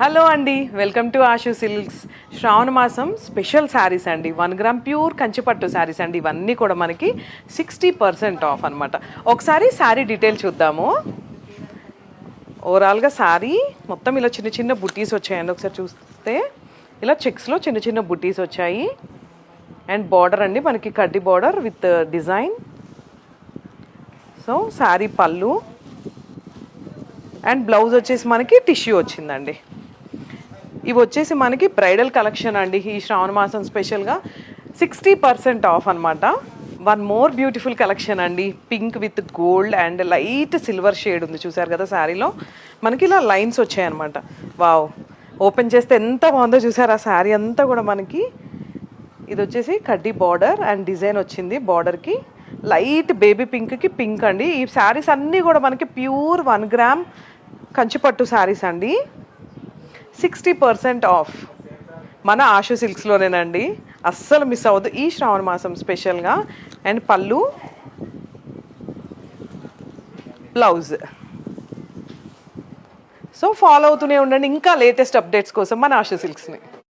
Hello అండి, welcome to Ashu silks. శ్రావణ మాసం special saris అండి. 1 గ్రామ్ ప్యూర్ కంచిపట్టు శారీస్ అండి. ఇవన్నీ కూడా మనకి 60% ఆఫ్ అనమాట. ఒకసారి శారీ డీటెయిల్ చూద్దాము. ఓవరాల్గా శారీ మొత్తం ఇలా చిన్న చిన్న బుట్టీస్ వచ్చాయండి. ఒకసారి చూస్తే ఇలా చెక్స్లో చిన్న చిన్న బుట్టీస్ వచ్చాయి. అండ్ బార్డర్ అండి మనకి కడ్డీ border with design. So sari పళ్ళు అండ్ బ్లౌజ్ వచ్చేసి మనకి టిష్యూ వచ్చిందండి. ఇవి వచ్చేసి మనకి బ్రైడల్ కలెక్షన్ అండి. ఈ శ్రావణ మాసం స్పెషల్గా 60% ఆఫ్ అనమాట. వన్ మోర్ బ్యూటిఫుల్ కలెక్షన్ అండి. Pink with gold and light silver shade ఉంది, చూసారు కదా శారీలో. మనకి ఇలా లైన్స్ వచ్చాయన్నమాట. వావ్, ఓపెన్ చేస్తే ఎంత బాగుందో చూసారు. ఆ శారీ అంతా కూడా మనకి ఇది వచ్చేసి కడ్డీ బార్డర్ అండ్ డిజైన్ వచ్చింది. బార్డర్కి లైట్ బేబీ పింక్కి పింక్ అండి. ఈ శారీస్ అన్నీ కూడా మనకి ప్యూర్ 1 గ్రామ్ కంచిపట్టు శారీస్ అండి. 60% ఆఫ్ మన ఆషు సిల్క్స్లోనేనండి. అస్సలు మిస్ అవ్వద్దు ఈ శ్రావణ మాసం స్పెషల్గా. అండ్ పళ్ళు, బ్లౌజ్. సో ఫాలో అవుతూనే ఉండండి ఇంకా లేటెస్ట్ అప్డేట్స్ కోసం మన ఆషు సిల్క్స్ని.